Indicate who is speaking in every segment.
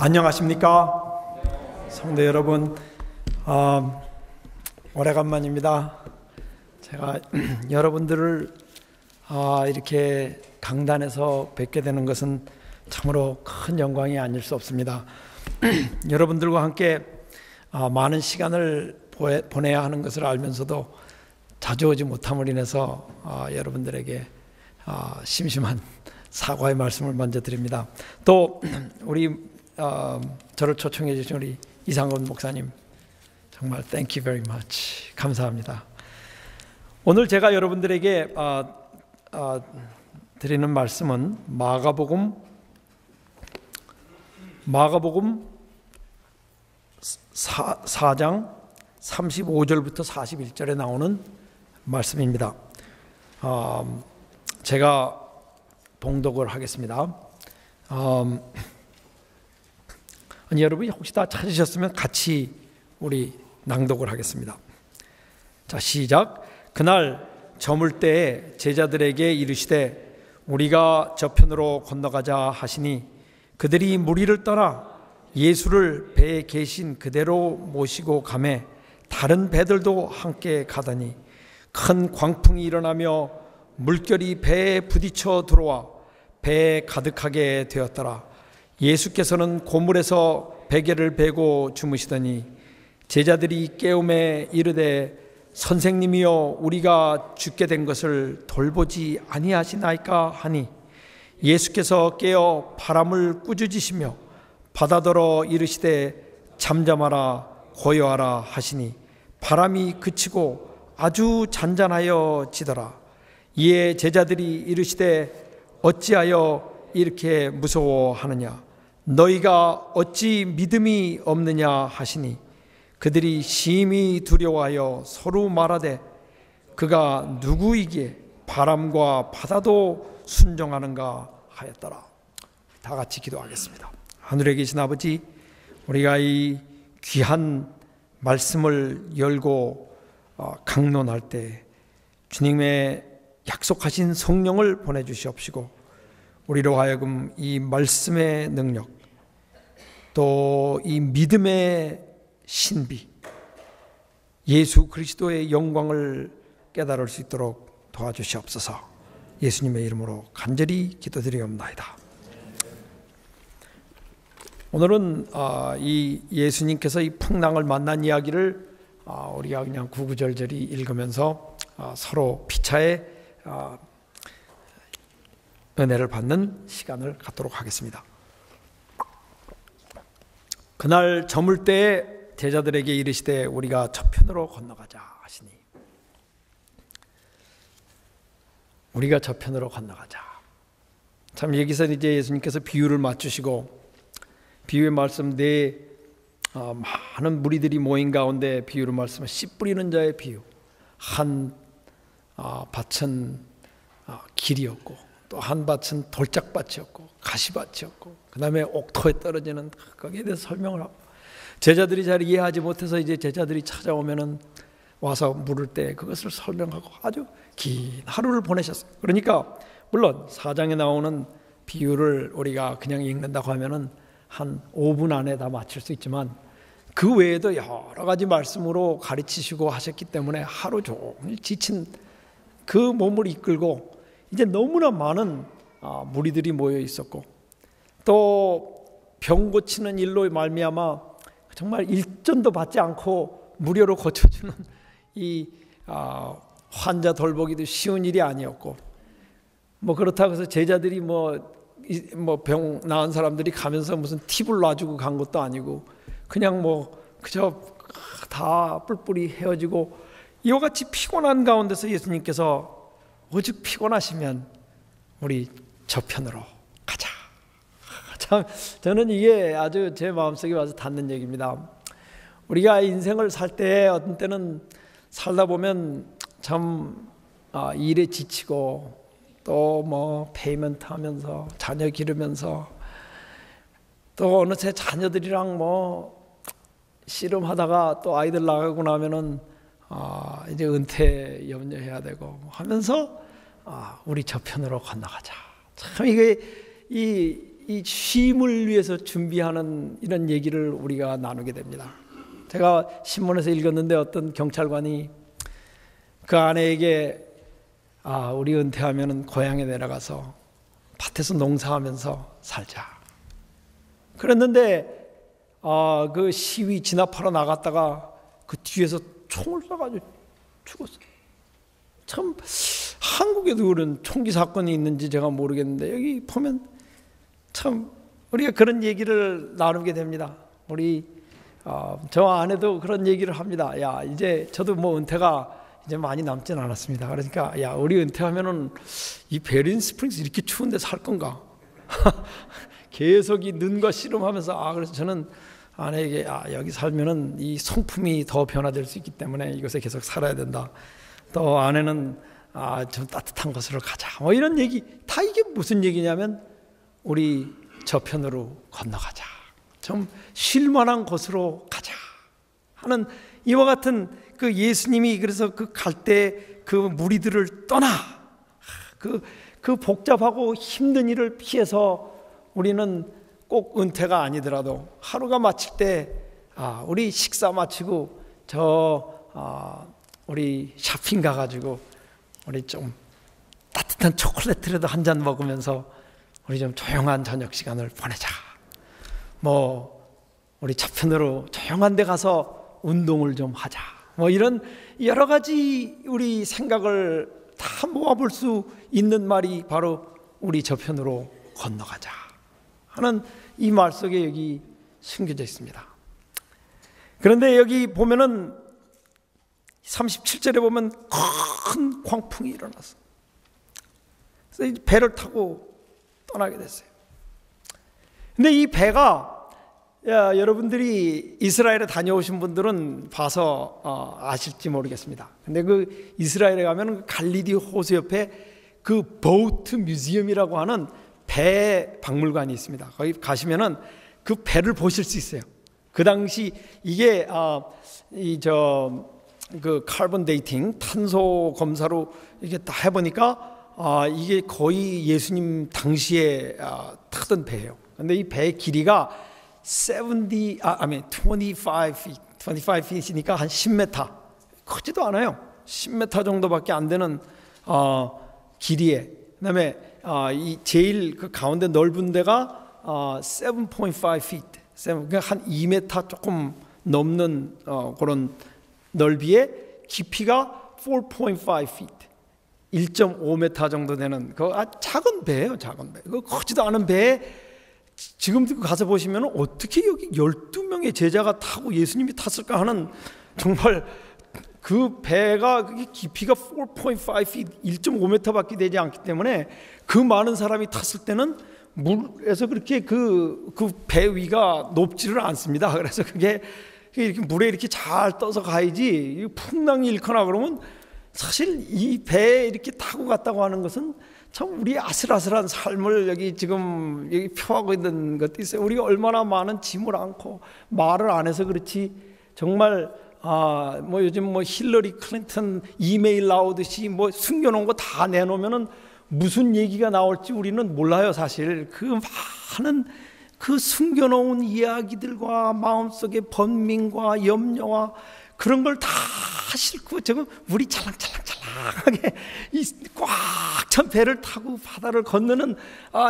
Speaker 1: 안녕하십니까? 성도 여러분, 오래간만입니다. 제가 여러분들을 이렇게 강단에서 뵙게 되는 것은 참으로 큰 영광이 아닐 수 없습니다. 여러분들과 함께 많은 시간을 보내야 하는 것을 알면서도 자주 오지 못함을 인해서 여러분들에게 심심한 사과의 말씀을 먼저 드립니다. 또 우리 저를 초청해 주신 우리 이상건 목사님, 정말 thank you very much. 감사합니다. 오늘 제가 여러분들에게 드리는 말씀은 마가복음 4장 35절부터 41절에 나오는 말씀입니다. 제가 봉독을 하겠습니다. 여러분이 혹시 다 찾으셨으면 같이 우리 낭독을 하겠습니다. 자, 시작. 그날 저물 때에 제자들에게 이르시되 우리가 저편으로 건너가자 하시니 그들이 무리를 떠나 예수를 배에 계신 그대로 모시고 가매 다른 배들도 함께 가더니 큰 광풍이 일어나며 물결이 배에 부딪혀 들어와 배에 가득하게 되었더라. 예수께서는 고물에서 베개를 베고 주무시더니 제자들이 깨우매 이르되 선생님이여 우리가 죽게 된 것을 돌보지 아니하시나이까 하니 예수께서 깨어 바람을 꾸짖으시며 바다더러 이르시되 잠잠하라 고요하라 하시니 바람이 그치고 아주 잔잔하여 지더라. 이에 제자들이 이르시되 어찌하여 이렇게 무서워하느냐? 너희가 어찌 믿음이 없느냐 하시니 그들이 심히 두려워하여 서로 말하되 그가 누구이기에 바람과 바다도 순종하는가 하였더라. 다 같이 기도하겠습니다. 하늘에 계신 아버지, 우리가 이 귀한 말씀을 열고 강론할 때 주님의 약속하신 성령을 보내주시옵시고 우리로 하여금 이 말씀의 능력, 또 이 믿음의 신비, 예수 그리스도의 영광을 깨달을 수 있도록 도와주시옵소서. 예수님의 이름으로 간절히 기도드리옵나이다. 오늘은 이 예수님께서 이 풍랑을 만난 이야기를 우리가 그냥 구구절절히 읽으면서 서로 피차에 은혜를 받는 시간을 갖도록 하겠습니다. 그날 저물 때에 제자들에게 이르시되 우리가 저편으로 건너가자 하시니 우리가 저편으로 건너가자. 참 여기서 이제 예수님께서 비유를 맞추시고 비유의 말씀 내 많은 무리들이 모인 가운데 비유를 말씀은 씨 뿌리는 자의 비유. 한 밭은 길이었고 또 한 밭은 돌짝밭이었고 가시밭이었고 그 다음에 옥토에 떨어지는 거기에 대해서 설명을 하고 제자들이 잘 이해하지 못해서 이제 제자들이 찾아오면은 와서 물을 때 그것을 설명하고 아주 긴 하루를 보내셨어요. 그러니까 물론 4장에 나오는 비유를 우리가 그냥 읽는다고 하면은 한 5분 안에 다 맞출 수 있지만 그 외에도 여러 가지 말씀으로 가르치시고 하셨기 때문에 하루 종일 지친 그 몸을 이끌고 이제 너무나 많은 무리들이 모여 있었고 또 병 고치는 일로 말미암아 정말 일전도 받지 않고 무료로 고쳐주는 이 환자 돌보기도 쉬운 일이 아니었고 뭐 그렇다고 해서 제자들이 뭐 병 나은 사람들이 가면서 무슨 팁을 놔주고 간 것도 아니고 그냥 뭐 그저 다 뿔뿔이 헤어지고 이와 같이 피곤한 가운데서 예수님께서 오직 피곤하시면 우리 저편으로 가자. 참 저는 이게 아주 제 마음속에 와서 닿는 얘기입니다. 우리가 인생을 살 때 어떤 때는 살다 보면 참 일에 지치고 또 뭐 페이먼트 하면서 자녀 기르면서 또 어느새 자녀들이랑 뭐 씨름하다가 또 아이들 나가고 나면은 이제 은퇴 염려해야 되고 하면서 우리 저편으로 건너가자. 참 이게 이 쉼을 위해서 준비하는 이런 얘기를 우리가 나누게 됩니다. 제가 신문에서 읽었는데 어떤 경찰관이 그 아내에게 우리 은퇴하면 고향에 내려가서 밭에서 농사하면서 살자. 그랬는데 그 시위 진압하러 나갔다가 그 뒤에서 총을 쏴가지고 죽었어요. 참 한국에도 그런 총기 사건이 있는지 제가 모르겠는데 여기 보면 참 우리가 그런 얘기를 나누게 됩니다. 우리 저 아내도 그런 얘기를 합니다. 야, 이제 저도 뭐 은퇴가 이제 많이 남진 않았습니다. 그러니까 야, 우리 은퇴하면은 이 베린 스프링스 이렇게 추운데 살 건가? 계속 이 눈과 씨름하면서 그래서 저는 아내에게 여기 살면은 이 성품이 더 변화될 수 있기 때문에 이곳에 계속 살아야 된다. 또 아내는 좀 따뜻한 곳으로 가자. 뭐 이런 얘기 다 이게 무슨 얘기냐면 우리 저편으로 건너가자. 좀 쉴만한 곳으로 가자 하는 이와 같은 그 예수님이 그래서 그 갈 때 그 무리들을 떠나 그 복잡하고 힘든 일을 피해서 우리는 꼭 은퇴가 아니더라도 하루가 마칠 때 우리 식사 마치고 우리 쇼핑 가가지고 우리 좀 따뜻한 초콜릿이라도 한 잔 먹으면서 우리 좀 조용한 저녁 시간을 보내자. 뭐 우리 저편으로 조용한 데 가서 운동을 좀 하자. 뭐 이런 여러 가지 우리 생각을 다 모아볼 수 있는 말이 바로 우리 저편으로 건너가자 하는 이 말 속에 여기 숨겨져 있습니다. 그런데 여기 보면은 37절에 보면 큰 광풍이 일어났어. 그래서 배를 타고 떠나게 됐어요. 근데 이 배가 여러분들이 이스라엘에 다녀오신 분들은 봐서 아실지 모르겠습니다. 근데 그 이스라엘에 가면 갈릴리 호수 옆에 그 보트 뮤지엄이라고 하는 배 박물관이 있습니다. 거기 가시면은 그 배를 보실 수 있어요. 그 당시 이게 그 카본 데이팅 탄소 검사로 이게 다 해보니까 이게 거의 예수님 당시에 타던 배예요. 근데 이 배의 길이가 25feet이니까 한 10m. 크지도 않아요. 10m 정도밖에 안 되는 길이에. 그다음에 이 제일 그 가운데 넓은 데가 7.5 feet. 그러니까 한 2m 조금 넘는 그런 넓이에 깊이가 4.5 feet. 1.5m 정도 되는 그 작은 배예요. 작은 배. 그 크지도 않은 배에 지금도 가서 보시면 어떻게 여기 12명의 제자가 타고 예수님이 탔을까 하는 정말 그 배가 깊이가 4.5 feet, 1.5m밖에 되지 않기 때문에 그 많은 사람이 탔을 때는 물에서 그렇게 그 배 위가 높지를 않습니다. 그래서 그게 이렇게 물에 이렇게 잘 떠서 가야지 풍랑이 일거나 그러면 사실 이 배에 이렇게 타고 갔다고 하는 것은 참 우리 아슬아슬한 삶을 여기 지금 여기 표하고 있는 것도 있어요. 우리가 얼마나 많은 짐을 안고 말을 안 해서 그렇지 정말 뭐 요즘 뭐 힐러리 클린턴 이메일 나오듯이 뭐 숨겨놓은 거 다 내놓으면은 무슨 얘기가 나올지 우리는 몰라요. 사실 그 많은 그 숨겨놓은 이야기들과 마음속의 번민과 염려와 그런 걸 다 싣고 지금 우리 찰랑찰랑찰랑하게 꽉 찬 배를 타고 바다를 건너는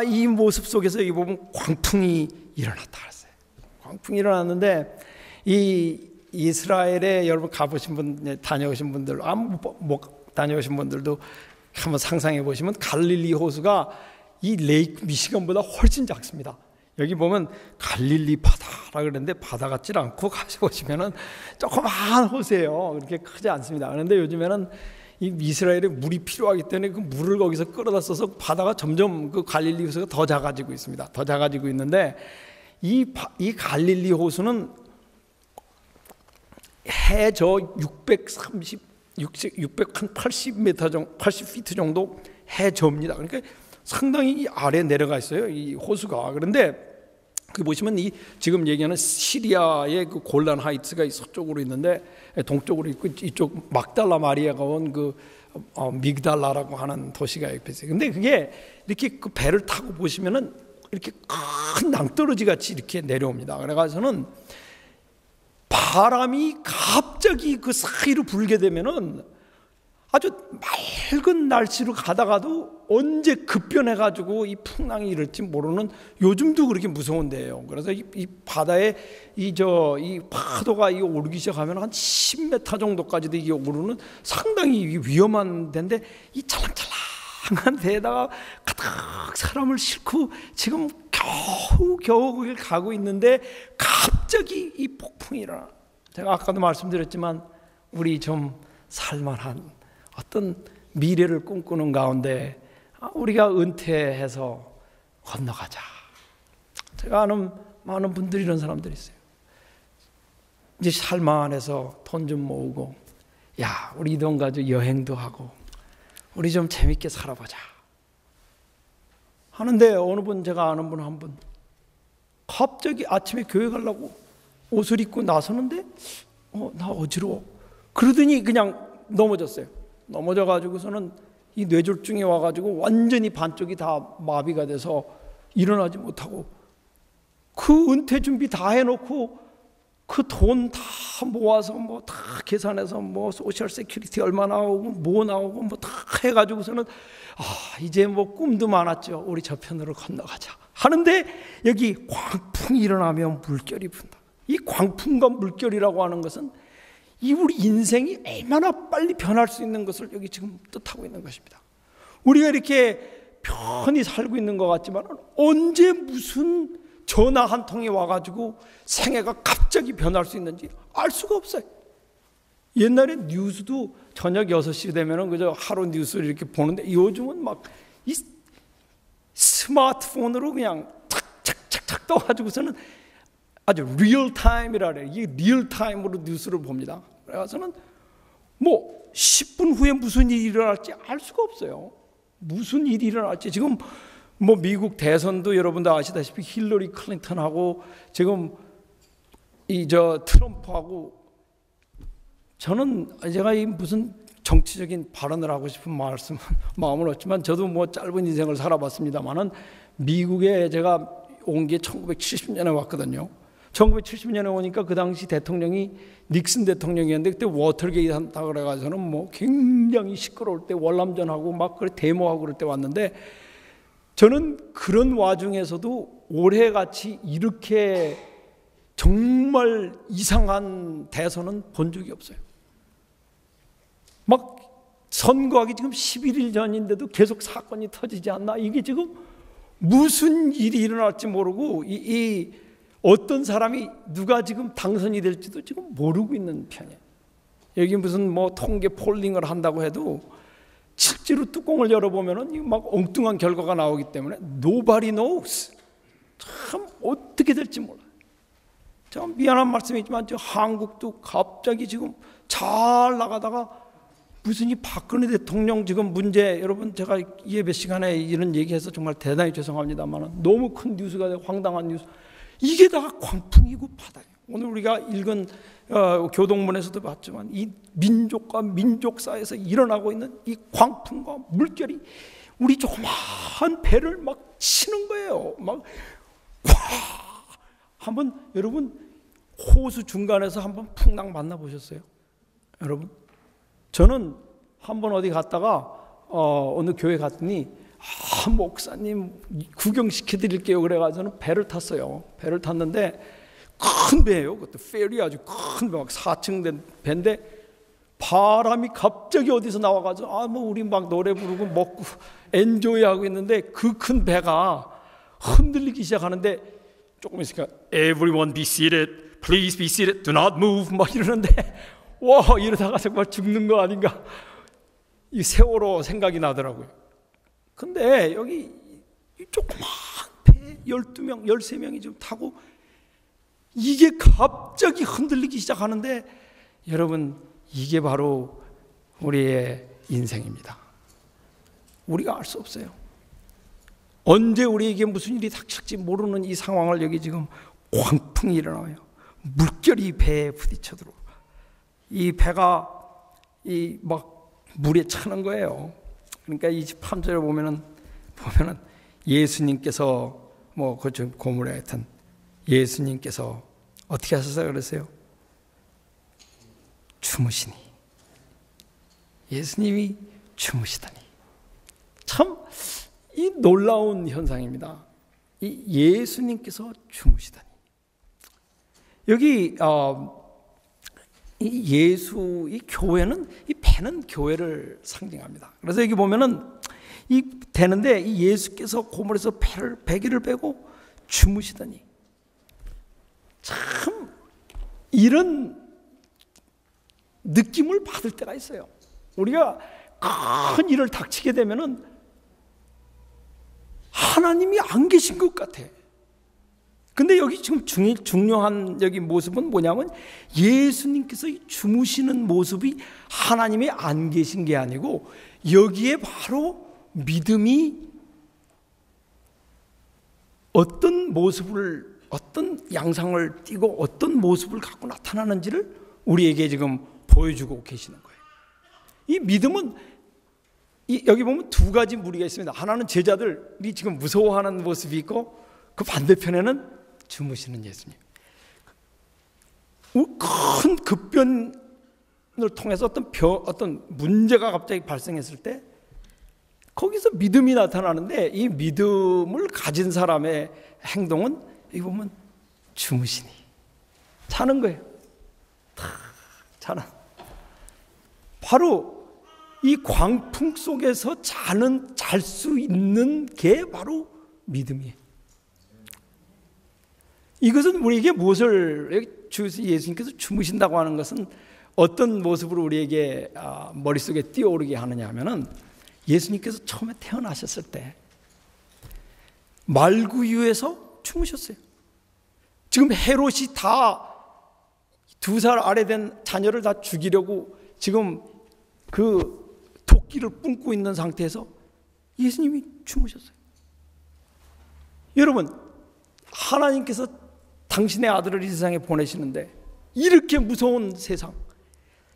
Speaker 1: 이 모습 속에서 여기 보면 광풍이 일어났다 그랬어요. 광풍이 일어났는데 이 이스라엘에 여러분 가보신 분 다녀오신 분들 못 다녀오신 분들도 한번 상상해 보시면 갈릴리 호수가 이 레이크 미시건보다 훨씬 작습니다. 여기 보면 갈릴리 바다라 그러는데 바다 같지 않고 가서 보시면은 조그마한 호수예요. 그렇게 크지 않습니다. 그런데 요즘에는 이 이스라엘에 물이 필요하기 때문에 그 물을 거기서 끌어다 써서 바다가 점점 그 갈릴리 호수가 더 작아지고 있습니다. 더 작아지고 있는데 이 갈릴리 호수는 해저 680m 정도, 80피트 정도 해저입니다. 그러니까 상당히 이 아래 내려가 있어요. 이 호수가. 그런데 그 보시면 이 지금 얘기하는 시리아의 그 골란 하이츠가 서쪽으로 있는데 동쪽으로 있고 이쪽 막달라 마리아가 온 그 미그달라라고 하는 도시가 옆에 있어요. 근데 그게 이렇게 그 배를 타고 보시면은 이렇게 큰 낭떠러지 같이 이렇게 내려옵니다. 그래가지고는 바람이 갑자기 그 사이로 불게 되면은 아주 맑은 날씨로 가다가도 언제 급변해가지고 이 풍랑이 이럴지 모르는, 요즘도 그렇게 무서운 데예요. 그래서 이 바다에 이 파도가 오르기 시작하면 한 10m 정도까지도 이게 오르는 상당히 위험한 데인데, 이 찰랑찰랑한 데에다가 가득 사람을 싣고 지금 겨우 거길 가고 있는데 갑자기 이 폭풍이 일어나. 제가 아까도 말씀드렸지만 우리 좀 살만한 어떤 미래를 꿈꾸는 가운데 우리가 은퇴해서 건너가자. 제가 아는 많은 분들이 이런 사람들이 있어요. 이제 살만해서 돈 좀 모으고, 야, 우리 이 돈 가지고 여행도 하고 우리 좀 재밌게 살아보자 하는데, 어느 분, 제가 아는 분 한 분 갑자기 아침에 교회 가려고 옷을 입고 나서는데 나 어지러워 그러더니 그냥 넘어졌어요. 넘어져가지고서는 이 뇌졸중이 와가지고 완전히 반쪽이 다 마비가 돼서 일어나지 못하고, 그 은퇴 준비 다 해놓고 그 돈 다 모아서 뭐 다 계산해서 뭐 소셜 세큐리티 얼마 나오고 뭐 나오고 뭐 다 해가지고서는 이제 뭐 꿈도 많았죠. 우리 저편으로 건너가자 하는데, 여기 광풍이 일어나면 물결이 분다. 이 광풍과 물결이라고 하는 것은 이 우리 인생이 얼마나 빨리 변할 수 있는 것을 여기 지금 뜻하고 있는 것입니다. 우리가 이렇게 편히 살고 있는 것 같지만 언제 무슨 전화 한 통이 와가지고 생애가 갑자기 변할 수 있는지 알 수가 없어요. 옛날에 뉴스도 저녁 6시 되면은 그저 하루 뉴스를 이렇게 보는데, 요즘은 막 이 스마트폰으로 그냥 착착착착 떠가지고서는 아주 리얼타임이라 그래요. 이게 리얼타임으로 뉴스를 봅니다. 그래서는 뭐 10분 후에 무슨 일이 일어날지 알 수가 없어요. 무슨 일이 일어날지. 지금 뭐 미국 대선도 여러분도 아시다시피 힐러리 클린턴하고 지금 트럼프하고, 저는 제가 이 무슨 정치적인 발언을 하고 싶은 마음은 없지만 저도 뭐 짧은 인생을 살아봤습니다만은, 미국에 제가 온 게 1970년에 왔거든요. 1970년에 오니까 그 당시 대통령이 닉슨 대통령이었는데, 그때 워터게이트 한다 그래가지고는 뭐 굉장히 시끄러울 때 월남전하고 막 데모하고 그럴 때 왔는데, 저는 그런 와중에서도 올해같이 이렇게 정말 이상한 대선은 본 적이 없어요. 막 선거하기 지금 11일 전인데도 계속 사건이 터지지 않나? 이게 지금 무슨 일이 일어날지 모르고 이 어떤 사람이 누가 지금 당선이 될지도 지금 모르고 있는 편이에요. 여기 무슨 뭐 통계 폴링을 한다고 해도 실제로 뚜껑을 열어보면은 막 엉뚱한 결과가 나오기 때문에 nobody knows. 참 어떻게 될지 몰라요. 참 미안한 말씀이지만 한국도 갑자기 지금 잘 나가다가 무슨 이 박근혜 대통령 지금 문제, 여러분 제가 예배 시간에 이런 얘기해서 정말 대단히 죄송합니다만 너무 큰 뉴스가 되고 황당한 뉴스, 이게 다 광풍이고 바다예요. 오늘 우리가 읽은 교동문에서도 봤지만 이 민족과 민족 사이에서 일어나고 있는 이 광풍과 물결이 우리 조그마한 배를 막 치는 거예요. 막 한번 여러분 호수 중간에서 한번 풍랑 만나보셨어요? 여러분, 저는 한번 어디 갔다가 어느 교회 갔더니 목사님 구경시켜드릴게요 그래가지고는 배를 탔어요. 배를 탔는데 큰 배예요. 그것도 페리, 아주 큰 배, 막 4층 된 배인데 바람이 갑자기 어디서 나와가지고 뭐 우리 막 노래 부르고 먹고 엔조이하고 있는데 그 큰 배가 흔들리기 시작하는데 조금 있으니까 Everyone be seated, please be seated, do not move 막 이러는데, 와, 이러다가 정말 죽는 거 아닌가, 이 세월호 생각이 나더라고요. 근데 여기 조그만 배 12명, 13명이 좀 타고 이게 갑자기 흔들리기 시작하는데, 여러분 이게 바로 우리의 인생입니다. 우리가 알 수 없어요. 언제 우리에게 무슨 일이 닥칠지 모르는 이 상황을 여기 지금 광풍이 일어나요. 물결이 배에 부딪혀 들어오고 이 배가 이 막 물에 차는 거예요. 그러니까 이 3절에 보면은 예수님께서 그 고물에 하여튼 예수님께서 어떻게 하셔서 그러세요? 주무시니. 예수님이 주무시다니. 참 이 놀라운 현상입니다. 이 예수님께서 주무시다니. 여기 이 교회는, 이 배는 교회를 상징합니다. 그래서 여기 보면은 이 되는데, 이 예수께서 고물에서 배기를 빼고 주무시다니. 참 이런 느낌을 받을 때가 있어요. 우리가 큰 일을 닥치게 되면은 하나님이 안 계신 것 같아. 근데 여기 지금 중요한 여기 모습은 뭐냐면, 예수님께서 주무시는 모습이 하나님이 안 계신 게 아니고, 여기에 바로 믿음이 어떤 모습을, 어떤 양상을 띠고 어떤 모습을 갖고 나타나는지를 우리에게 지금 보여주고 계시는 거예요. 이 믿음은 여기 보면 두 가지 무리가 있습니다. 하나는 제자들이 지금 무서워하는 모습이 있고, 그 반대편에는 주무시는 예수님. 큰 급변을 통해서 어떤 문제가 갑자기 발생했을 때 거기서 믿음이 나타나는데, 이 믿음을 가진 사람의 행동은 여기 보면 주무시니, 자는 거예요. 자는. 바로 이 광풍 속에서 잘 수 있는 게 바로 믿음이에요. 이것은 우리에게 무엇을, 예수님께서 주무신다고 하는 것은 어떤 모습으로 우리에게 머릿속에 뛰어오르게 하느냐 하면은, 예수님께서 처음에 태어나셨을 때 말구유에서 주무셨어요. 지금 헤롯이 다 2살 아래 된 자녀를 다 죽이려고 지금 그 도끼를 뿜고 있는 상태에서 예수님이 주무셨어요. 여러분, 하나님께서 당신의 아들을 이 세상에 보내시는데, 이렇게 무서운 세상,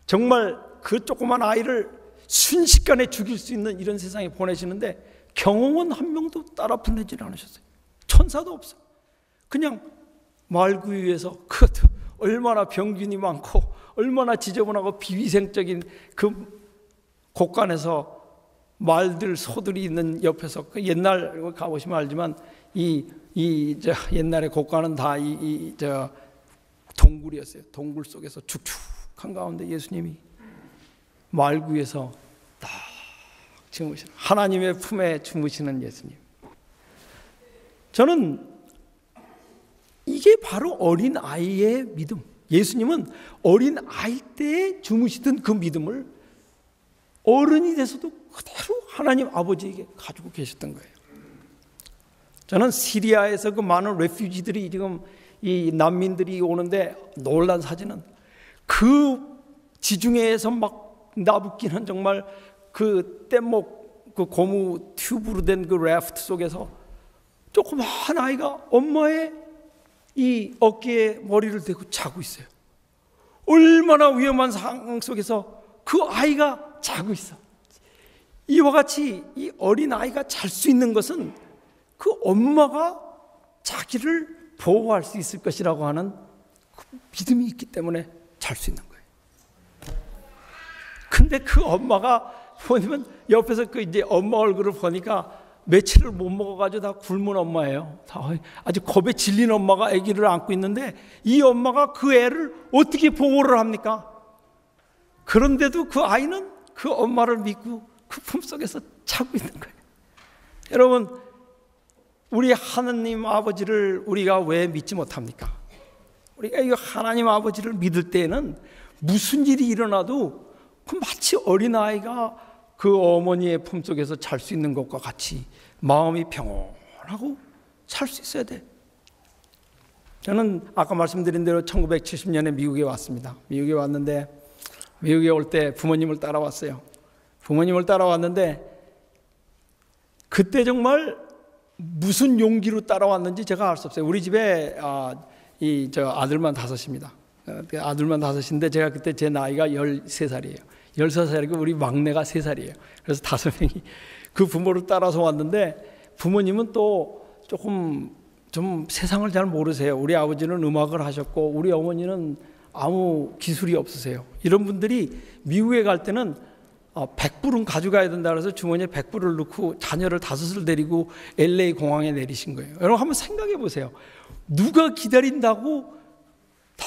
Speaker 1: 정말 그 조그만 아이를 순식간에 죽일 수 있는 이런 세상에 보내시는데, 경호원 한 명도 따라 보내지는 않으셨어요. 천사도 없어요. 그냥 말구유에서, 그것도 얼마나 병균이 많고 얼마나 지저분하고 비위생적인 그 곳간에서 말들, 소들이 있는 옆에서, 그 옛날 가보시면 알지만 옛날에 곳간은 다 동굴이었어요. 동굴 속에서 축축한 가운데 예수님이 말구에서 딱 주무시는, 하나님의 품에 주무시는 예수님. 저는 이게 바로 어린 아이의 믿음. 예수님은 어린 아이 때 주무시던 그 믿음을 어른이 돼서도 그대로 하나님 아버지에게 가지고 계셨던 거예요. 저는 시리아에서 그 많은 레퓨지들이 지금 이 난민들이 오는데, 놀란 사진은 그 지중해에서 막 나부끼는 정말 그 뗏목, 그 고무 튜브로 된 그 래프트 속에서 조그만 아이가 엄마의 이 어깨에 머리를 대고 자고 있어요. 얼마나 위험한 상황 속에서 그 아이가 자고 있어. 이와 같이 이 어린 아이가 잘 수 있는 것은 그 엄마가 자기를 보호할 수 있을 것이라고 하는 그 믿음이 있기 때문에 잘 수 있는 거예요. 근데 그 엄마가 보면 옆에서 그 이제 엄마 얼굴을 보니까 며칠을 못 먹어가지고 다 굶은 엄마예요. 아주 겁에 질린 엄마가 아기를 안고 있는데, 이 엄마가 그 애를 어떻게 보호를 합니까? 그런데도 그 아이는 그 엄마를 믿고 그 품속에서 자고 있는 거예요. 여러분, 우리 하나님 아버지를 우리가 왜 믿지 못합니까? 우리가 이 하나님 아버지를 믿을 때에는 무슨 일이 일어나도 그 마치 어린아이가 그 어머니의 품속에서 잘 수 있는 것과 같이 마음이 평온하고 살 수 있어야 돼. 저는 아까 말씀드린 대로 1970년에 미국에 왔습니다. 미국에 왔는데, 미국에 올 때 부모님을 따라왔어요. 부모님을 따라왔는데 그때 정말 무슨 용기로 따라왔는지 제가 알 수 없어요. 우리 집에 아들만 5입니다. 아들만 5인데 제가 그때 제 나이가 13살이에요. 13살이고 우리 막내가 3살이에요. 그래서 5명이 그 부모를 따라서 왔는데, 부모님은 또 조금 좀 세상을 잘 모르세요. 우리 아버지는 음악을 하셨고 우리 어머니는 아무 기술이 없으세요. 이런 분들이 미국에 갈 때는 100불은 가져가야 된다 그래서 주머니에 100불을 넣고 자녀를 5을 데리고 LA 공항에 내리신 거예요. 여러분 한번 생각해 보세요. 누가 기다린다고 다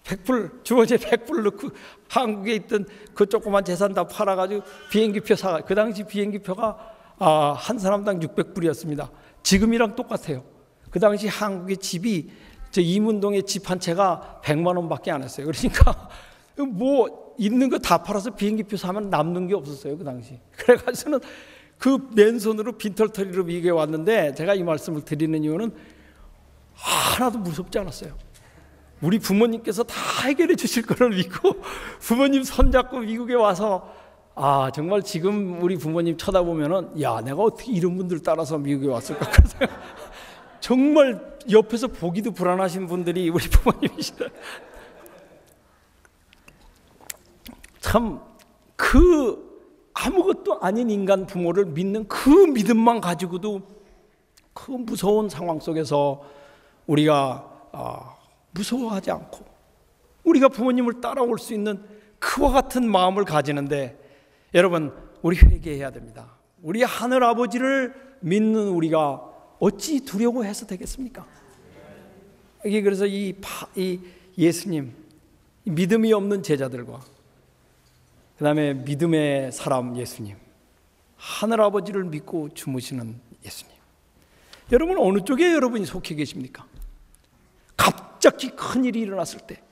Speaker 1: 100불 주머니에 100불을 넣고 한국에 있던 그 조그만 재산 다 팔아가지고 비행기표 사. 그 당시 비행기표가 한 사람당 600불이었습니다. 지금이랑 똑같아요. 그 당시 한국의 집이 저 이문동의 집 한 채가 100만 원밖에 안 했어요. 그러니까 뭐 있는 거 다 팔아서 비행기표 사면 남는 게 없었어요. 그 당시. 그래가지고는 그 맨손으로 빈털터리로 미국에 왔는데 제가 이 말씀을 드리는 이유는 하나도 무섭지 않았어요. 우리 부모님께서 다 해결해 주실 거를 믿고 부모님 손잡고 미국에 와서 정말 지금 우리 부모님 쳐다보면은 야 내가 어떻게 이런 분들 따라서 미국에 왔을까 정말 옆에서 보기도 불안하신 분들이 우리 부모님이시다. 참 그 아무것도 아닌 인간 부모를 믿는 그 믿음만 가지고도 그 무서운 상황 속에서 우리가 무서워하지 않고 우리가 부모님을 따라올 수 있는 그와 같은 마음을 가지는데 여러분 우리 회개해야 됩니다. 우리 하늘 아버지를 믿는 우리가 어찌 두려워해서 되겠습니까? 여기 그래서 이 예수님 믿음이 없는 제자들과 그 다음에 믿음의 사람 예수님 하늘 아버지를 믿고 주무시는 예수님 여러분 어느 쪽에 여러분이 속해 계십니까? 갑자기 큰일이 일어났을 때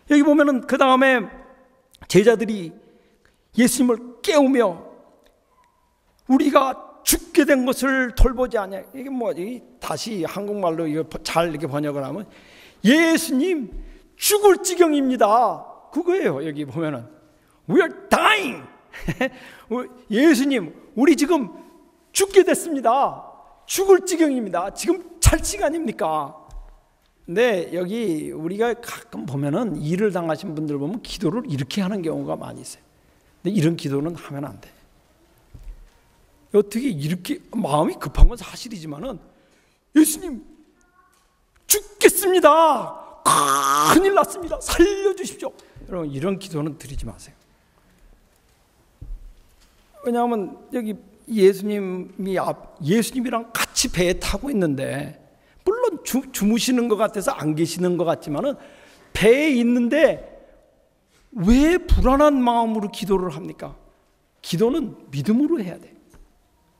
Speaker 1: 여기 보면은 그 다음에 제자들이 예수님을 깨우며 우리가 죽게 된 것을 돌보지 않냐. 이게 뭐 다시 한국말로 이거 잘 이렇게 번역을 하면 예수님 죽을 지경입니다. 그거예요. 여기 보면은 We are dying. 예수님 우리 지금 죽게 됐습니다. 죽을 지경입니다. 지금 잘 시간입니까? 근데 여기 우리가 가끔 보면은 일을 당하신 분들 보면 기도를 이렇게 하는 경우가 많이 있어요. 근데 이런 기도는 하면 안 돼. 어떻게 이렇게 마음이 급한 건 사실이지만은 예수님 죽겠습니다. 큰일 났습니다. 살려주십시오. 여러분 이런 기도는 드리지 마세요. 왜냐하면 여기 예수님이랑 같이 배에 타고 있는데 물론 주무시는 것 같아서 안 계시는 것 같지만은 배에 있는데 왜 불안한 마음으로 기도를 합니까? 기도는 믿음으로 해야 돼.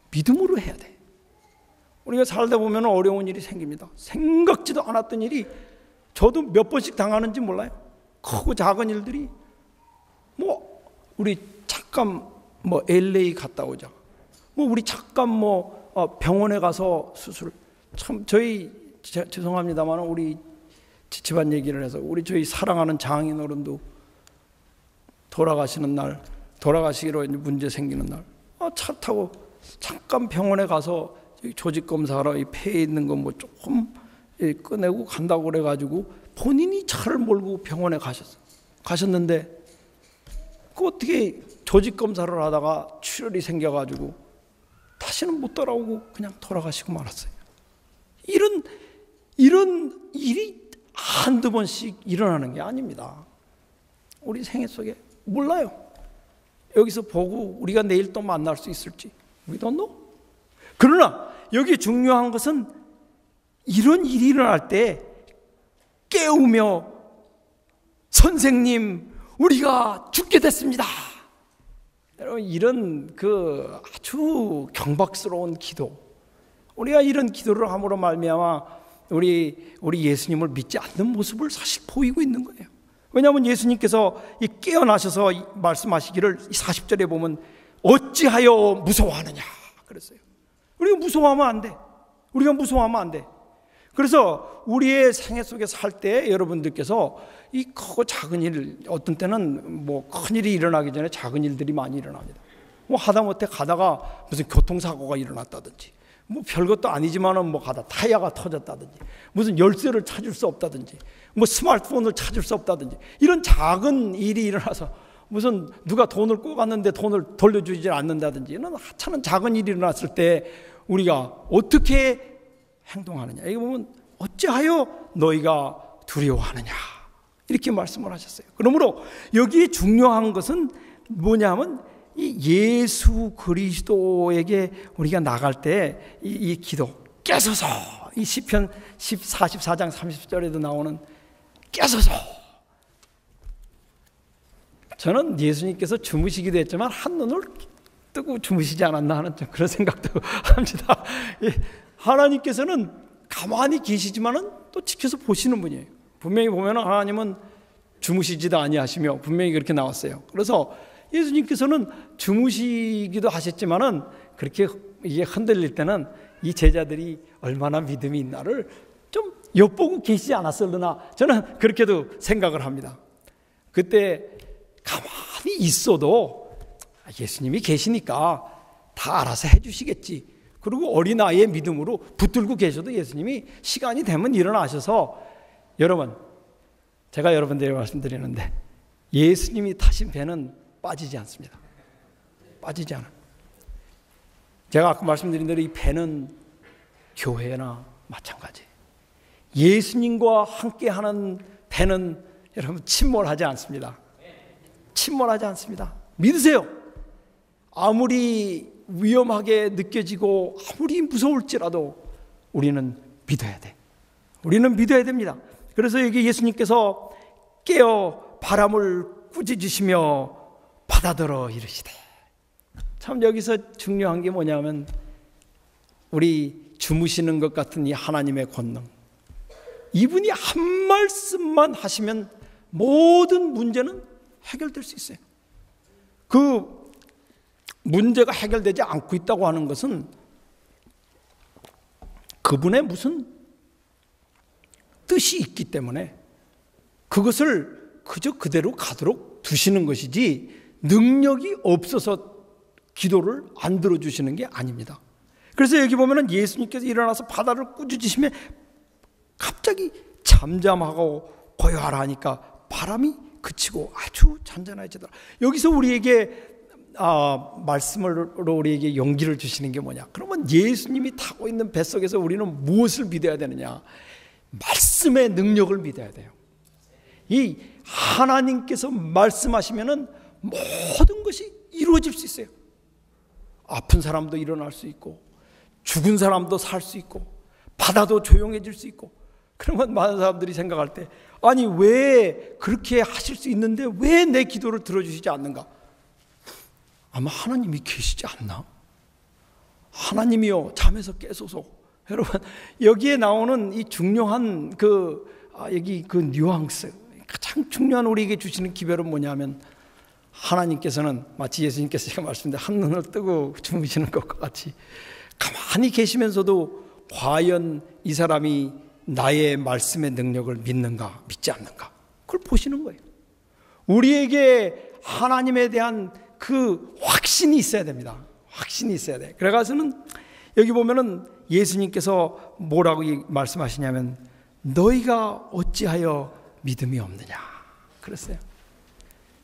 Speaker 1: 믿음으로 해야 돼. 우리가 살다 보면 어려운 일이 생깁니다. 생각지도 않았던 일이 저도 몇 번씩 당하는지 몰라요. 크고 작은 일들이 뭐 우리 잠깐 뭐 LA 갔다 오자. 뭐 우리 잠깐 뭐 병원에 가서 수술. 참 죄송합니다만 우리 집안 얘기를 해서 저희 사랑하는 장인 어른도 돌아가시는 날 돌아가시기로 문제 생기는 날 차 타고 잠깐 병원에 가서 조직 검사하러 이 폐에 있는 거 뭐 조금 꺼내고 간다고 그래가지고 본인이 차를 몰고 병원에 가셨는데 그 어떻게 조직 검사를 하다가 출혈이 생겨가지고 다시는 못 돌아오고 그냥 돌아가시고 말았어요. 이런 일이 한두 번씩 일어나는 게 아닙니다. 우리 생애 속에 몰라요. 여기서 보고 우리가 내일 또 만날 수 있을지 we don't know. 그러나 여기 중요한 것은 이런 일이 일어날 때 깨우며 선생님 우리가 죽게 됐습니다. 여러분 이런 그 아주 경박스러운 기도 우리가 이런 기도를 함으로 말미암아 우리 예수님을 믿지 않는 모습을 사실 보이고 있는 거예요. 왜냐하면 예수님께서 깨어나셔서 말씀하시기를 40절에 보면 어찌하여 무서워하느냐 그랬어요. 우리가 무서워하면 안 돼. 우리가 무서워하면 안 돼. 그래서 우리의 생애 속에 살 때 여러분들께서 이 크고 작은 일 어떤 때는 뭐 큰 일이 일어나기 전에 작은 일들이 많이 일어납니다. 뭐 하다못해 가다가 무슨 교통사고가 일어났다든지 뭐 별것도 아니지만은 뭐 가다 타이어가 터졌다든지 무슨 열쇠를 찾을 수 없다든지 뭐 스마트폰을 찾을 수 없다든지 이런 작은 일이 일어나서 무슨 누가 돈을 꿔갔는데 돈을 돌려주지 않는다든지 이런 하찮은 작은 일이 일어났을 때 우리가 어떻게 행동하느냐. 이거 보면 어찌하여 너희가 두려워하느냐, 이렇게 말씀을 하셨어요. 그러므로 여기에 중요한 것은 뭐냐면 이 예수 그리스도에게 우리가 나갈 때 이 기도 깨서서, 이 시편 44장 30절에도 나오는 깨서서. 저는 예수님께서 주무시기도 했지만 한눈을 뜨고 주무시지 않았나 하는 그런 생각도 합니다. 하나님께서는 가만히 계시지만은 또 지켜서 보시는 분이에요. 분명히 보면 하나님은 주무시지도 아니하시며 분명히 그렇게 나왔어요. 그래서 예수님께서는 주무시기도 하셨지만은 그렇게 이게 흔들릴 때는 이 제자들이 얼마나 믿음이 있나를 좀 엿보고 계시지 않았을려나, 저는 그렇게도 생각을 합니다. 그때 가만히 있어도 예수님이 계시니까 다 알아서 해주시겠지. 그리고 어린아이의 믿음으로 붙들고 계셔도 예수님이 시간이 되면 일어나셔서, 여러분, 제가 여러분들에게 말씀드리는데 예수님이 타신 배는 빠지지 않습니다. 빠지지 않아요. 제가 아까 말씀드린 대로 이 배는 교회나 마찬가지. 예수님과 함께하는 배는 여러분 침몰하지 않습니다. 침몰하지 않습니다. 믿으세요. 아무리 위험하게 느껴지고 아무리 무서울지라도 우리는 믿어야 돼. 우리는 믿어야 됩니다. 그래서 여기 예수님께서 깨어 바람을 꾸짖으시며 받아들어 이르시되. 참 여기서 중요한 게 뭐냐면 우리 주무시는 것 같은 이 하나님의 권능, 이분이 한 말씀만 하시면 모든 문제는 해결될 수 있어요. 그 문제가 해결되지 않고 있다고 하는 것은 그분의 무슨 뜻이 있기 때문에 그것을 그저 그대로 가도록 두시는 것이지 능력이 없어서 기도를 안 들어주시는 게 아닙니다. 그래서 여기 보면은 예수님께서 일어나서 바다를 꾸짖으시며 갑자기 잠잠하고 고요하라 하니까 바람이 그치고 아주 잔잔해지더라. 여기서 우리에게 말씀으로 우리에게 용기를 주시는 게 뭐냐? 그러면 예수님이 타고 있는 뱃속에서 우리는 무엇을 믿어야 되느냐? 말씀의 능력을 믿어야 돼요. 이 하나님께서 말씀하시면은 모든 것이 이루어질 수 있어요. 아픈 사람도 일어날 수 있고, 죽은 사람도 살 수 있고, 바다도 조용해질 수 있고. 그러면 많은 사람들이 생각할 때, 아니 왜 그렇게 하실 수 있는데 왜 내 기도를 들어주시지 않는가? 아마 하나님이 계시지 않나? 하나님이요 잠에서 깨소서. 여러분, 여기에 나오는 이 중요한 여기 그 뉘앙스, 가장 중요한 우리에게 주시는 기별은 뭐냐면, 하나님께서는 마치 예수님께서 제가 말씀드린 한눈을 뜨고 주무시는 것과 같이 가만히 계시면서도 과연 이 사람이 나의 말씀의 능력을 믿는가 믿지 않는가, 그걸 보시는 거예요. 우리에게 하나님에 대한 그 확신이 있어야 됩니다. 확신이 있어야 돼. 그래가서는 여기 보면은 예수님께서 뭐라고 말씀하시냐면 너희가 어찌하여 믿음이 없느냐 그랬어요.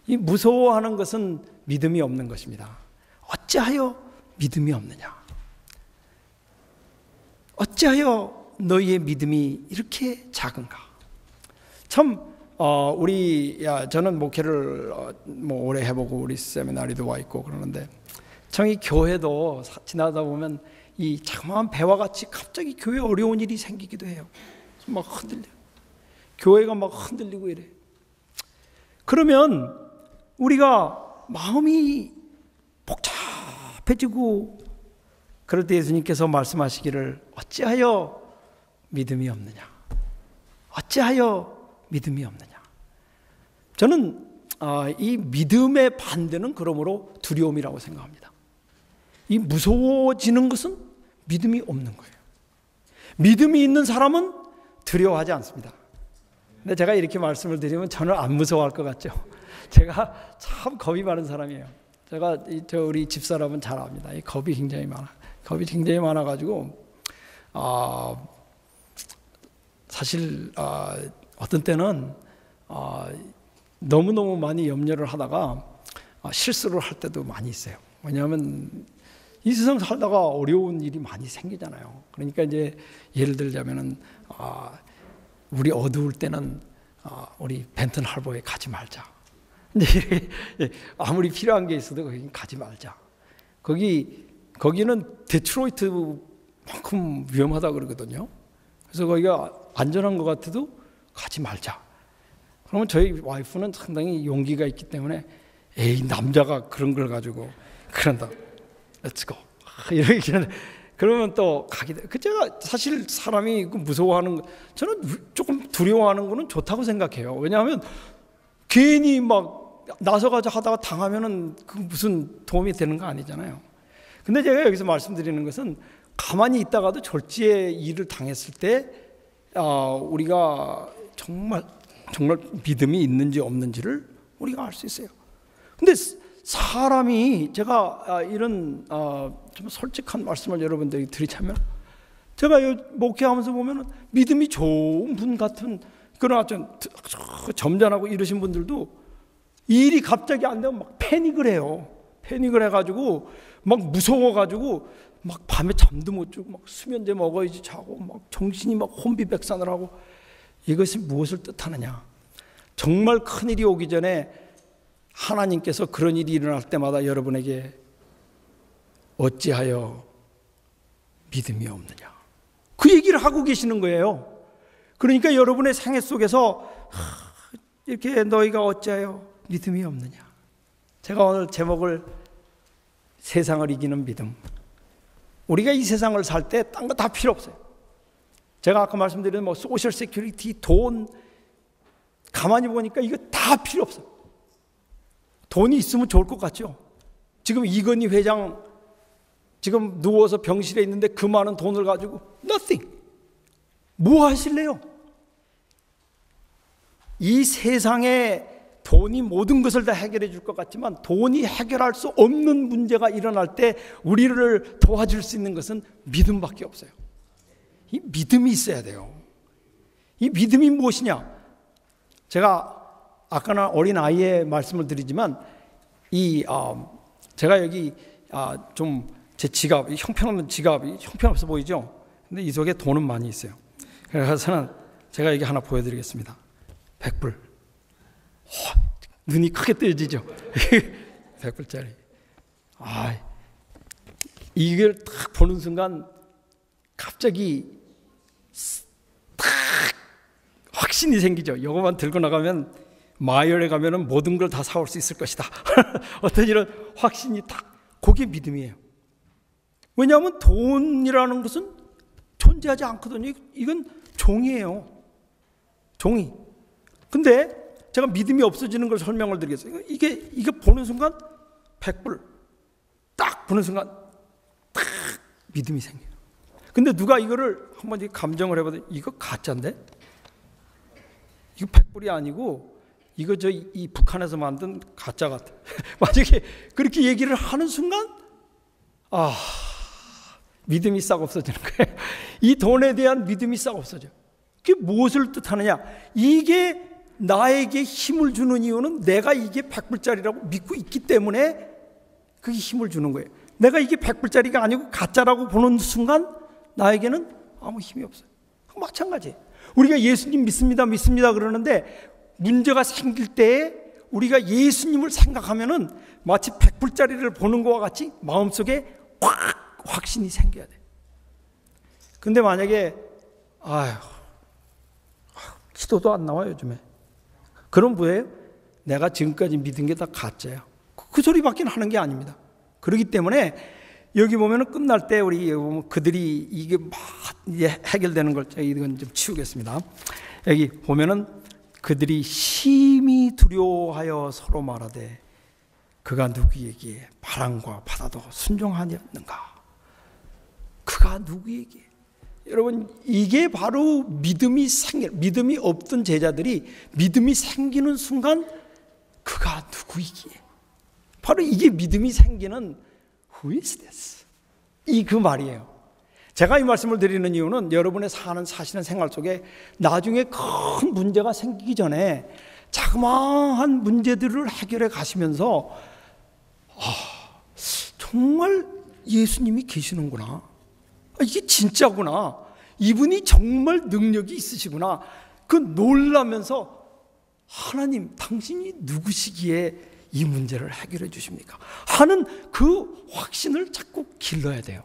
Speaker 1: 이 무서워하는 것은 믿음이 없는 것입니다. 어찌하여 믿음이 없느냐? 어찌하여 너희의 믿음이 이렇게 작은가? 참 저는 목회를 오래 해보고 우리 세미나리도 와 있고 그러는데 참 이 교회도 지나다 보면 이 자그마한 배와 같이 갑자기 교회에 어려운 일이 생기기도 해요. 막 흔들려. 교회가 막 흔들리고 이래. 그러면 우리가 마음이 복잡해지고 그럴 때 예수님께서 말씀하시기를 어찌하여 믿음이 없느냐? 어찌하여 믿음이 없느냐? 저는 이 믿음의 반대는 그러므로 두려움이라고 생각합니다. 이 무서워지는 것은 믿음이 없는 거예요. 믿음이 있는 사람은 두려워하지 않습니다. 근데 제가 이렇게 말씀을 드리면 저는 안 무서워할 것 같죠? 제가 참 겁이 많은 사람이에요. 우리 집사람은 잘 압니다. 이 겁이 굉장히 많아. 겁이 굉장히 많아가지고 사실 어떤 때는 너무너무 많이 염려를 하다가 실수를 할 때도 많이 있어요. 왜냐하면 이 세상 살다가 어려운 일이 많이 생기잖아요. 그러니까 이제 예를 들자면은 우리 어두울 때는 우리 벤튼 할버에 가지 말자. 근데 아무리 필요한 게 있어도 거기 가지 말자. 거기는 데트로이트만큼 위험하다 그러거든요. 그래서 거기가 안전한 것 같아도 가지 말자. 그러면 저희 와이프는 상당히 용기가 있기 때문에 에이 남자가 그런 걸 가지고 그런다. Let's go. 이렇게 그러면 또 가게 돼. 제가 사실 사람이 무서워하는 저는 조금 두려워하는 거는 좋다고 생각해요. 왜냐하면 괜히 막 나서가지고 하다가 당하면은 그 무슨 도움이 되는 거 아니잖아요. 근데 제가 여기서 말씀드리는 것은 가만히 있다가도 졸지에 일을 당했을 때 우리가 정말 믿음이 있는지 없는지를 우리가 알 수 있어요. 근데 사람이 제가 이런 좀 솔직한 말씀을 여러분들에게 드리자면 제가 목회하면서 보면은 믿음이 좋은 분 같은 그러나 좀 점잖하고 이러신 분들도 일이 갑자기 안 되면 막 패닉을 해요. 패닉을 해가지고 막 무서워가지고 막 밤에 잠도 못 자고 막 수면제 먹어야지 자고 막 정신이 막 혼비백산을 하고 이것이 무엇을 뜻하느냐? 정말 큰 일이 오기 전에 하나님께서 그런 일이 일어날 때마다 여러분에게 어찌하여 믿음이 없느냐? 그 얘기를 하고 계시는 거예요. 그러니까 여러분의 생애 속에서 이렇게 너희가 어찌하여 믿음이 없느냐? 제가 오늘 제목을 세상을 이기는 믿음. 우리가 이 세상을 살 때 딴 거 다 필요 없어요. 제가 아까 말씀드린 뭐 소셜 세큐리티, 돈 가만히 보니까 이거 다 필요 없어요. 돈이 있으면 좋을 것 같죠? 지금 이건희 회장 지금 누워서 병실에 있는데 그 많은 돈을 가지고 nothing. 뭐 하실래요? 이 세상에 돈이 모든 것을 다 해결해 줄 것 같지만 돈이 해결할 수 없는 문제가 일어날 때 우리를 도와줄 수 있는 것은 믿음밖에 없어요. 이 믿음이 있어야 돼요. 이 믿음이 무엇이냐? 제가 아까는 어린 아이의 말씀을 드리지만 제가 여기 좀 제 지갑, 형편없는 지갑이 형편없어 보이죠? 근데 이 속에 돈은 많이 있어요. 그래서는 제가 여기 하나 보여드리겠습니다. 100불. 눈이 크게 뜨여지죠? 100불짜리. 이걸 딱 보는 순간 갑자기 딱 확신이 생기죠. 이거만 들고 나가면 마이얼에 가면은 모든 걸 다 사올 수 있을 것이다. 어떤 이런 확신이 딱, 그게 믿음이에요. 왜냐하면 돈이라는 것은 존재하지 않거든요. 이건 종이에요. 종이. 근데 제가 믿음이 없어지는 걸 설명을 드리겠어요. 이게 보는 순간 100불 딱 보는 순간 딱 믿음이 생겨요. 근데 누가 이거를 한번 감정을 해봐도 이거 가짜인데? 이거 100불이 아니고 이거 이 북한에서 만든 가짜 같아. 만약에 그렇게 얘기를 하는 순간 믿음이 싹 없어지는 거예요. 이 돈에 대한 믿음이 싹 없어져. 그게 무엇을 뜻하느냐? 이게 나에게 힘을 주는 이유는 내가 이게 100불짜리라고 믿고 있기 때문에 그게 힘을 주는 거예요. 내가 이게 100불짜리가 아니고 가짜라고 보는 순간 나에게는 아무 힘이 없어요. 마찬가지예요. 우리가 예수님 믿습니다 그러는데 문제가 생길 때에 우리가 예수님을 생각하면은 마치 100불짜리를 보는 것과 같이 마음속에 확신이 생겨야 돼. 근데 만약에 기도도 안 나와요 요즘에. 그럼 뭐예요? 내가 지금까지 믿은 게 다 가짜야. 그 소리밖에 하는 게 아닙니다. 그렇기 때문에 여기 보면은 끝날 때 우리 그들이 이게 막 이제 해결되는 걸 이건 좀 치우겠습니다. 여기 보면은 그들이 심히 두려워하여 서로 말하되 그가 누구에게 바람과 바다도 순종하였는가? 그가 누구에게? 여러분 이게 바로 믿음이 없던 제자들이 믿음이 생기는 순간 그가 누구이기에? 바로 이게 믿음이 생기는 Who is this? 그 말이에요. 제가 이 말씀을 드리는 이유는 여러분의 사시는 생활 속에 나중에 큰 문제가 생기기 전에 자그마한 문제들을 해결해 가시면서 정말 예수님이 계시는구나. 이게 진짜구나. 이분이 정말 능력이 있으시구나. 그 놀라면서 하나님, 당신이 누구시기에 이 문제를 해결해 주십니까? 하는 그 확신을 자꾸 길러야 돼요.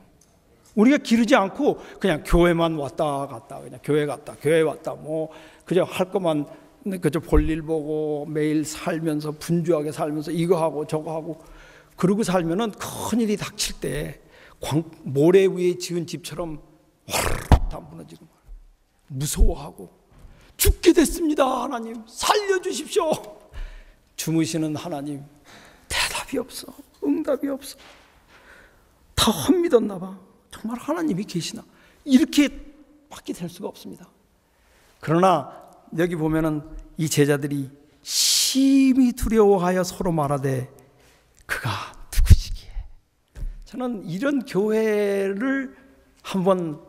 Speaker 1: 우리가 기르지 않고 그냥 교회만 왔다 갔다, 그냥 교회 갔다 교회 왔다, 뭐 그저 할 것만, 그저 볼일 보고 매일 살면서 분주하게 살면서 이거 하고 저거 하고 그러고 살면은 큰일이 닥칠 때 모래 위에 지은 집처럼 화르륵 다 무너지고 무서워하고 죽게 됐습니다. 하나님 살려주십시오. 주무시는 하나님 대답이 없어, 응답이 없어. 다 헛믿었나 봐. 정말 하나님이 계시나? 이렇게 밖에 될 수가 없습니다. 그러나 여기 보면은 이 제자들이 심히 두려워하여 서로 말하되 그가 누구시기에. 저는 이런 교회를 한번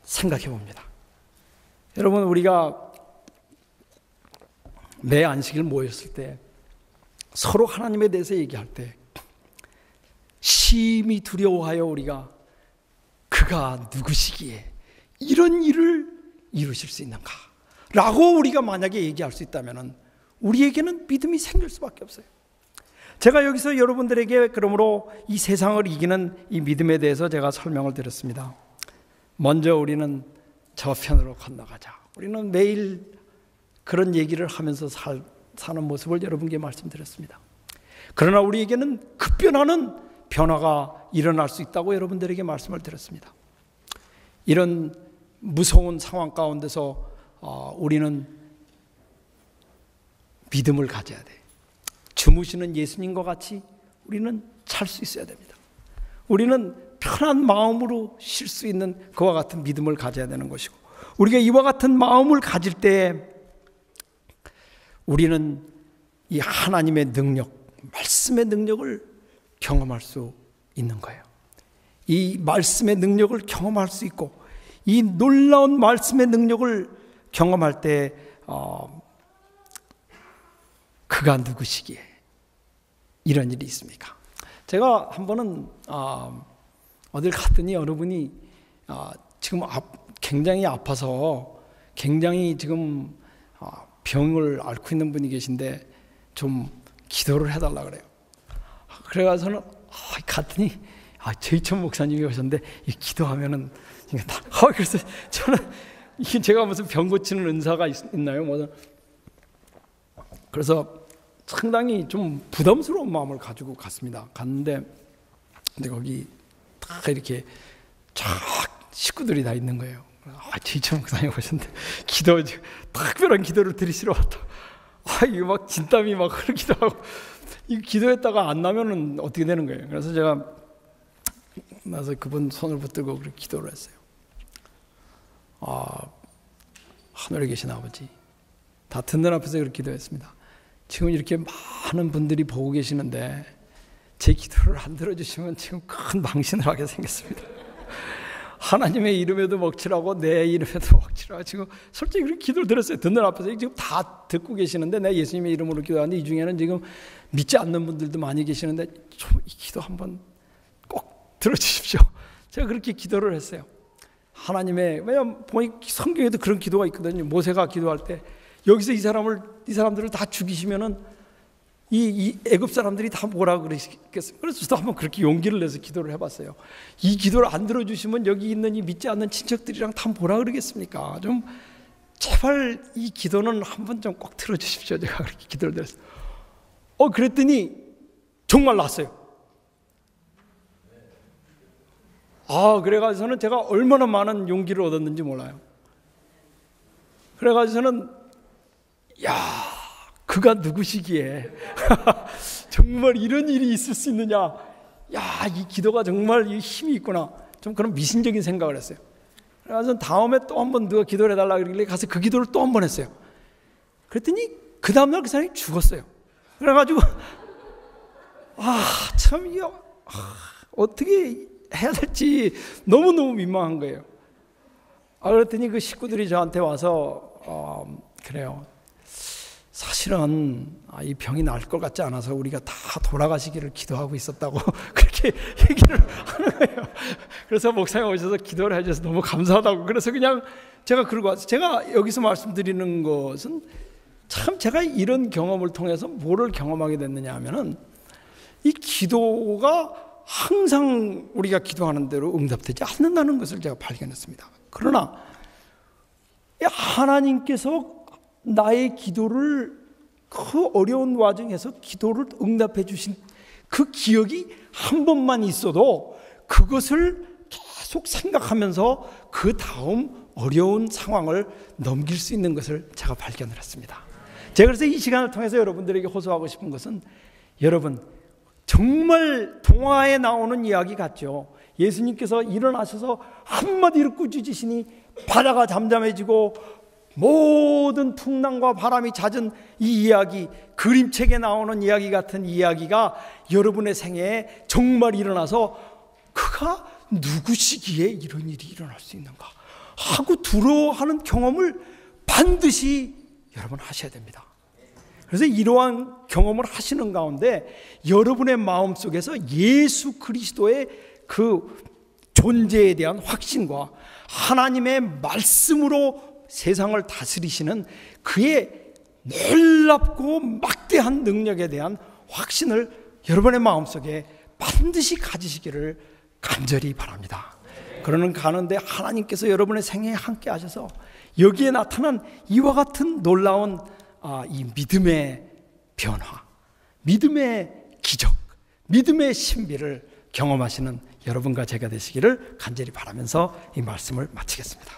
Speaker 1: 생각해 봅니다. 여러분, 우리가 매 안식일 모였을 때 서로 하나님에 대해서 얘기할 때 심히 두려워하여 우리가 그가 누구시기에 이런 일을 이루실 수 있는가 라고 우리가 만약에 얘기할 수 있다면 우리에게는 믿음이 생길 수밖에 없어요. 제가 여기서 여러분들에게 그러므로 이 세상을 이기는 이 믿음에 대해서 제가 설명을 드렸습니다. 먼저 우리는 저편으로 건너가자. 우리는 매일 그런 얘기를 하면서 사는 모습을 여러분께 말씀드렸습니다. 그러나 우리에게는 급변하는 변화가 일어날 수 있다고 여러분들에게 말씀을 드렸습니다. 이런 무서운 상황 가운데서 우리는 믿음을 가져야 돼. 주무시는 예수님과 같이 우리는 잘 수 있어야 됩니다. 우리는 편한 마음으로 쉴 수 있는 그와 같은 믿음을 가져야 되는 것이고, 우리가 이와 같은 마음을 가질 때 우리는 이 하나님의 능력, 말씀의 능력을 경험할 수 있는 거예요. 이 말씀의 능력을 경험할 수 있고, 이 놀라운 말씀의 능력을 경험할 때 그가 누구시기에 이런 일이 있습니까? 제가 한 번은 어딜 갔더니 어느 분이 지금 굉장히 아파서 굉장히 지금 병을 앓고 있는 분이 계신데 좀 기도를 해달라 그래요. 그래가서는 갔더니 제이천 목사님이 오셨는데 기도하면은 그래서 저는 이게 제가 무슨 병 고치는 은사가 있나요? 뭐 그래서 상당히 좀 부담스러운 마음을 가지고 갔습니다. 갔는데 근데 거기 딱 이렇게 쫙 식구들이 다 있는 거예요. 제이천 목사님 오셨는데 특별한 기도를 드리시러 왔다. 이거 막 진땀이 막 흐르기도 하고, 이 기도했다가 안 나면은 어떻게 되는 거예요? 그래서 제가 나서 그분 손을 붙들고 그렇게 기도를 했어요. 하늘에 계신 아버지, 다 듣는 앞에서 그렇게 기도했습니다. 지금 이렇게 많은 분들이 보고 계시는데 제 기도를 안 들어주시면 지금 큰 망신을 하게 생겼습니다. 하나님의 이름에도 먹칠하고 내 이름에도 먹칠하고, 지금 솔직히 그렇게 기도를 드렸어요. 듣는 앞에서 지금 다 듣고 계시는데, 내가 예수님의 이름으로 기도하는데 이 중에는 지금 믿지 않는 분들도 많이 계시는데 좀 이 기도 한번 꼭 들어주십시오. 제가 그렇게 기도를 했어요. 하나님의, 왜냐하면 성경에도 그런 기도가 있거든요. 모세가 기도할 때 여기서 이 사람들을 다 죽이시면은 이 애굽 사람들이 다 뭐라 그러겠어요. 그래서 저도 한번 그렇게 용기를 내서 기도를 해봤어요. 이 기도를 안 들어주시면 여기 있는 이 믿지 않는 친척들이랑 다 뭐라 그러겠습니까? 좀 제발 이 기도는 한번 좀 꼭 들어주십시오. 제가 그렇게 기도를 드렸어요. 그랬더니 정말 났어요. 그래가지고는 제가 얼마나 많은 용기를 얻었는지 몰라요. 그래가지고는 그가 누구시기에 정말 이런 일이 있을 수 있느냐, 이 기도가 정말 힘이 있구나, 좀 그런 미신적인 생각을 했어요. 그래서 다음에 또 한 번 누가 기도를 해달라 그러길래 가서 그 기도를 또 한 번 했어요. 그랬더니 그 다음날 그 사람이 죽었어요. 그래가지고 참 어떻게 해야 될지 너무너무 민망한 거예요. 그랬더니 그 식구들이 저한테 와서 그래요, 사실은 이 병이 나을 것 같지 않아서 우리가 다 돌아가시기를 기도하고 있었다고 그렇게 이렇게 얘기를 하는 거예요. 그래서 목사님 오셔서 기도를 해주셔서 너무 감사하다고. 그래서 그냥 제가 그러고 왔어요. 제가 여기서 말씀드리는 것은 참 제가 이런 경험을 통해서 뭐를 경험하게 됐느냐 하면은 이 기도가 항상 우리가 기도하는 대로 응답되지 않는다는 것을 제가 발견했습니다. 그러나 하나님께서 나의 기도를 그 어려운 와중에서 기도를 응답해 주신 그 기억이 한 번만 있어도 그것을 계속 생각하면서 그 다음 어려운 상황을 넘길 수 있는 것을 제가 발견을 했습니다. 제가 그래서 이 시간을 통해서 여러분들에게 호소하고 싶은 것은, 여러분 정말 동화에 나오는 이야기 같죠. 예수님께서 일어나셔서 한마디로 꾸짖으시니 바다가 잠잠해지고 모든 풍랑과 바람이 잦은 이 이야기, 그림책에 나오는 이야기 같은 이야기가 여러분의 생애에 정말 일어나서 그가 누구시기에 이런 일이 일어날 수 있는가 하고 두려워하는 경험을 반드시 여러분 하셔야 됩니다. 그래서 이러한 경험을 하시는 가운데 여러분의 마음속에서 예수 그리스도의 그 존재에 대한 확신과 하나님의 말씀으로 세상을 다스리시는 그의 놀랍고 막대한 능력에 대한 확신을 여러분의 마음속에 반드시 가지시기를 간절히 바랍니다. 그러는 가는데 하나님께서 여러분의 생애에 함께 하셔서 여기에 나타난 이와 같은 놀라운 이 믿음의 변화, 믿음의 기적, 믿음의 신비를 경험하시는 여러분과 제가 되시기를 간절히 바라면서 이 말씀을 마치겠습니다.